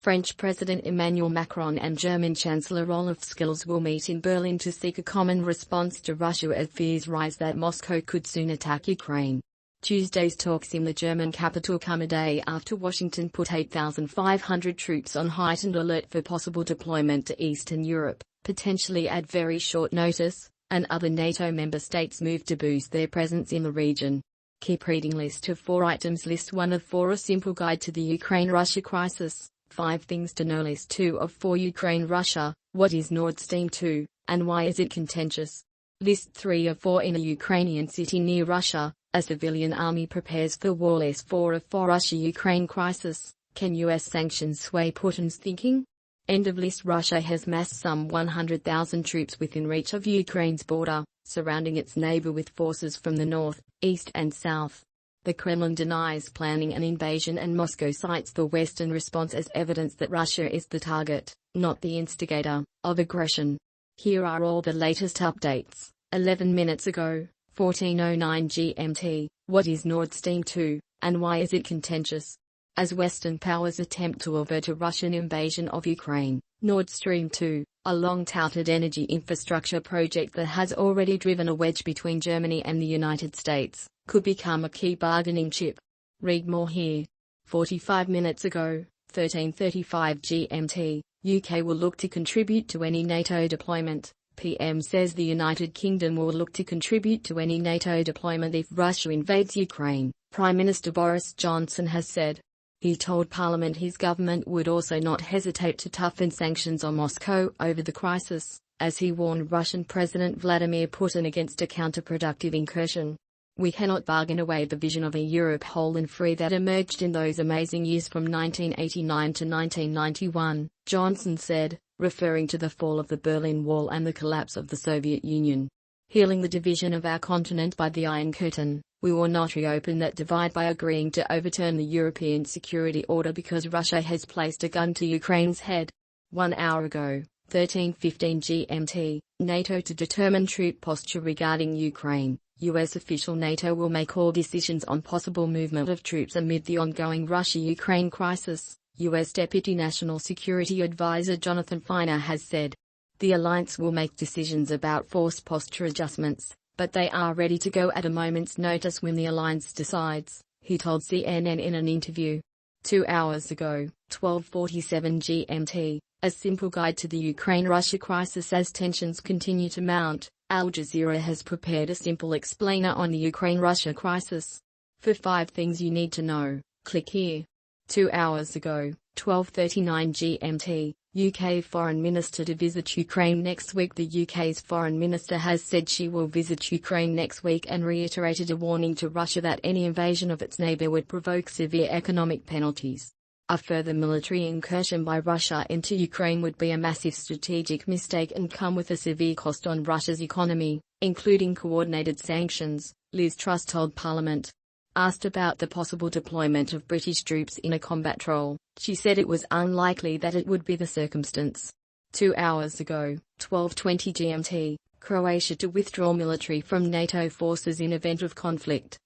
French President Emmanuel Macron and German Chancellor Olaf Scholz will meet in Berlin to seek a common response to Russia as fears rise that Moscow could soon attack Ukraine. Tuesday's talks in the German capital come a day after Washington put 8,500 troops on heightened alert for possible deployment to Eastern Europe, potentially at very short notice, and other NATO member states move to boost their presence in the region. Keep reading. List of 4 items. List 1 of 4 A simple guide to the Ukraine-Russia crisis. 5 things to know. List 2 of 4 Ukraine-Russia. What is Nord Stream 2, and why is it contentious? List 3 of 4 In a Ukrainian city near Russia, a civilian army prepares for war. List 4 of 4 Russia-Ukraine crisis. Can US sanctions sway Putin's thinking? End of list. Russia has massed some 100,000 troops within reach of Ukraine's border, surrounding its neighbor with forces from the north, east and south. The Kremlin denies planning an invasion, and Moscow cites the Western response as evidence that Russia is the target, not the instigator, of aggression. Here are all the latest updates. 11 minutes ago, 14:09 GMT, what is Nord Stream 2, and why is it contentious? As Western powers attempt to avert a Russian invasion of Ukraine, Nord Stream 2, a long-touted energy infrastructure project that has already driven a wedge between Germany and the United States, could become a key bargaining chip. Read more here. 45 minutes ago, 13:35 GMT, UK will look to contribute to any NATO deployment. PM says the United Kingdom will look to contribute to any NATO deployment if Russia invades Ukraine, Prime Minister Boris Johnson has said. He told Parliament his government would also not hesitate to toughen sanctions on Moscow over the crisis, as he warned Russian President Vladimir Putin against a counterproductive incursion. We cannot bargain away the vision of a Europe whole and free that emerged in those amazing years from 1989 to 1991, Johnson said, referring to the fall of the Berlin Wall and the collapse of the Soviet Union. Healing the division of our continent by the Iron Curtain, we will not reopen that divide by agreeing to overturn the European security order because Russia has placed a gun to Ukraine's head. 1 hour ago, 13:15 GMT, NATO to determine troop posture regarding Ukraine. US official NATO will make all decisions on possible movement of troops amid the ongoing Russia-Ukraine crisis, US Deputy National Security Advisor Jonathan Finer has said. The alliance will make decisions about force posture adjustments, but they are ready to go at a moment's notice when the alliance decides, he told CNN in an interview. 2 hours ago, 12:47 GMT, a simple guide to the Ukraine-Russia crisis as tensions continue to mount. Al Jazeera has prepared a simple explainer on the Ukraine-Russia crisis. For 5 things you need to know, click here. 2 hours ago, 12:39 GMT, UK Foreign Minister to visit Ukraine next week. The UK's Foreign Minister has said she will visit Ukraine next week and reiterated a warning to Russia that any invasion of its neighbour would provoke severe economic penalties. A further military incursion by Russia into Ukraine would be a massive strategic mistake and come with a severe cost on Russia's economy, including coordinated sanctions, Liz Truss told Parliament. Asked about the possible deployment of British troops in a combat role, she said it was unlikely that it would be the circumstance. 2 hours ago, 12:20 GMT, Croatia to withdraw military from NATO forces in event of conflict.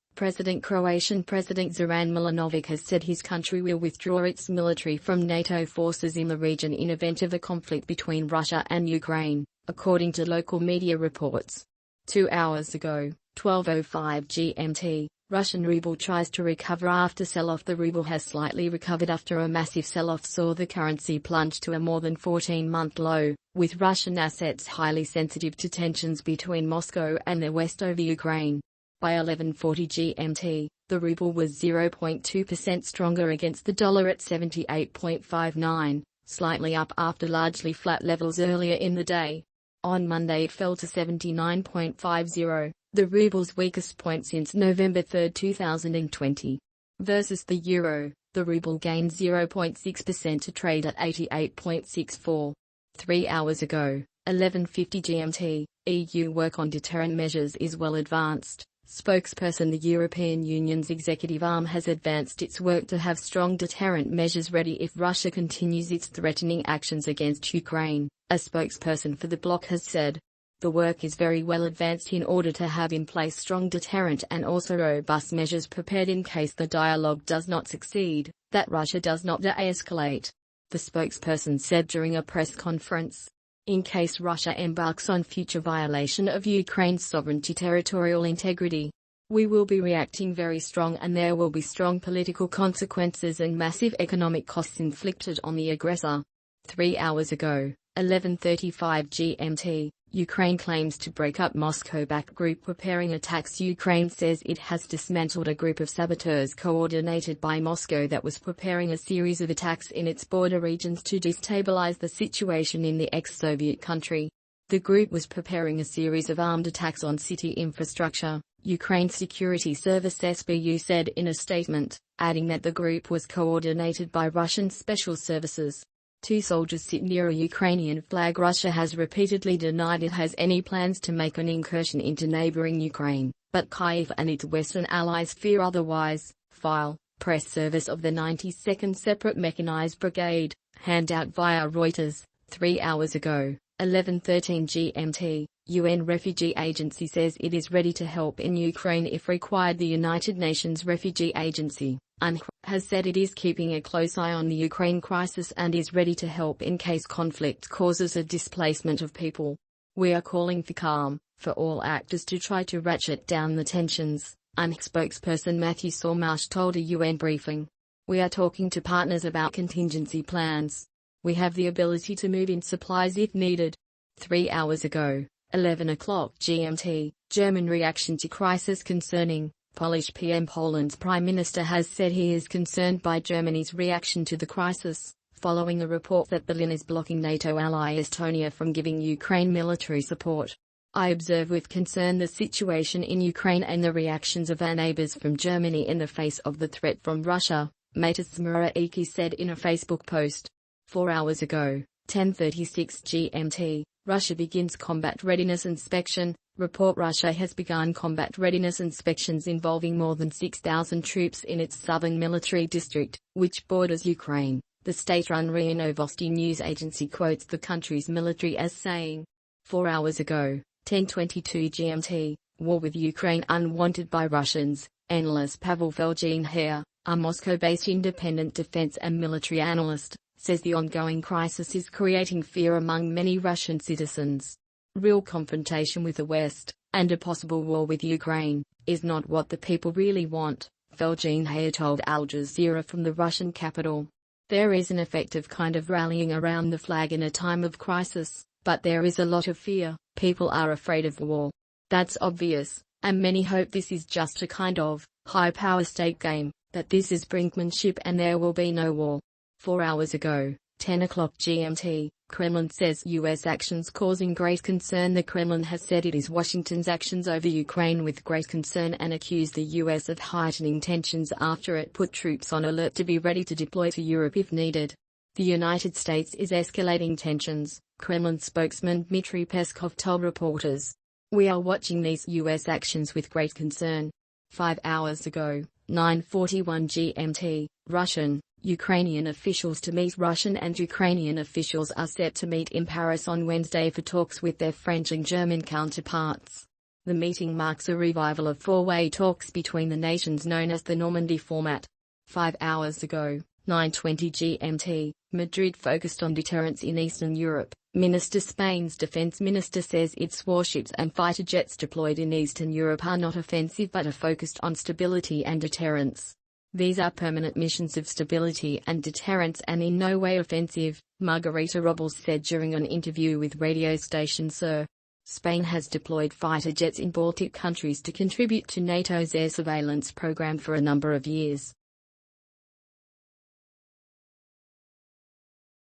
Croatian President Zoran Milanovic has said his country will withdraw its military from NATO forces in the region in event of a conflict between Russia and Ukraine, according to local media reports. 2 hours ago, 12:05 GMT, Russian ruble tries to recover after sell-off. The ruble has slightly recovered after a massive sell-off saw the currency plunge to a more than 14-month low, with Russian assets highly sensitive to tensions between Moscow and the West over Ukraine. By 11:40 GMT, the ruble was 0.2% stronger against the dollar at 78.59, slightly up after largely flat levels earlier in the day. On Monday it fell to 79.50, the ruble's weakest point since November 3, 2020. Versus the euro, the ruble gained 0.6% to trade at 88.64. 3 hours ago, 11:50 GMT, EU work on deterrent measures is well advanced. Spokesperson: the European Union's executive arm has advanced its work to have strong deterrent measures ready if Russia continues its threatening actions against Ukraine, a spokesperson for the bloc has said. The work is very well advanced in order to have in place strong deterrent and also robust measures prepared in case the dialogue does not succeed, that Russia does not de-escalate. the spokesperson said during a press conference. In case Russia embarks on future violation of Ukraine's sovereignty, territorial integrity, we will be reacting very strong, and there will be strong political consequences and massive economic costs inflicted on the aggressor. 3 hours ago, 11:35 GMT, Ukraine claims to break up Moscow-backed group preparing attacks. Ukraine says it has dismantled a group of saboteurs coordinated by Moscow that was preparing a series of attacks in its border regions to destabilize the situation in the ex-Soviet country. The group was preparing a series of armed attacks on city infrastructure, Ukraine's security service SBU said in a statement, adding that the group was coordinated by Russian special services. 2 soldiers sit near a Ukrainian flag. Russia has repeatedly denied it has any plans to make an incursion into neighboring Ukraine, but Kyiv and its Western allies fear otherwise. File, press service of the 92nd Separate Mechanized Brigade, handout via Reuters, 3 hours ago, 11:13 GMT. UN Refugee Agency says it is ready to help in Ukraine if required. The United Nations Refugee Agency, UNHCR, has said it is keeping a close eye on the Ukraine crisis and is ready to help in case conflict causes a displacement of people. We are calling for calm, for all actors to try to ratchet down the tensions, UNHCR spokesperson Matthew Sormash told a UN briefing. We are talking to partners about contingency plans. We have the ability to move in supplies if needed. 3 hours ago, 11 o'clock GMT, German reaction to crisis concerning Polish PM. Poland's Prime Minister has said he is concerned by Germany's reaction to the crisis, following a report that Berlin is blocking NATO ally Estonia from giving Ukraine military support. I observe with concern the situation in Ukraine and the reactions of our neighbors from Germany in the face of the threat from Russia, Matas Muraiki said in a Facebook post. 4 hours ago, 10:36 GMT, Russia begins combat readiness inspection. Report: Russia has begun combat readiness inspections involving more than 6,000 troops in its southern military district, which borders Ukraine. The state-run RIA Novosti news agency quotes the country's military as saying. 4 hours ago, 10:22 GMT, war with Ukraine unwanted by Russians. Analyst Pavel Felgenhair, a Moscow-based independent defense and military analyst, says the ongoing crisis is creating fear among many Russian citizens. Real confrontation with the West, and a possible war with Ukraine, is not what the people really want, Felgenhair told Al Jazeera from the Russian capital. There is an effective kind of rallying around the flag in a time of crisis, but there is a lot of fear. People are afraid of war. That's obvious, and many hope this is just a kind of high-power state game, that this is brinkmanship and there will be no war. 4 hours ago, 10 o'clock GMT, Kremlin says U.S. actions causing great concern. The Kremlin has said it is Washington's actions over Ukraine with great concern and accused the U.S. of heightening tensions after it put troops on alert to be ready to deploy to Europe if needed. The United States is escalating tensions, Kremlin spokesman Dmitry Peskov told reporters. We are watching these U.S. actions with great concern. 5 hours ago, 9:41 GMT, Russian-Ukrainian officials to meet. Russian and Ukrainian officials are set to meet in Paris on Wednesday for talks with their French and German counterparts. The meeting marks a revival of four-way talks between the nations known as the Normandy format. 5 hours ago, 9:20 GMT, Madrid focused on deterrence in Eastern Europe. Spain's defense minister says its warships and fighter jets deployed in Eastern Europe are not offensive but are focused on stability and deterrence. These are permanent missions of stability and deterrence and in no way offensive, Margarita Robles said during an interview with radio station SIR. Spain has deployed fighter jets in Baltic countries to contribute to NATO's air surveillance program for a number of years.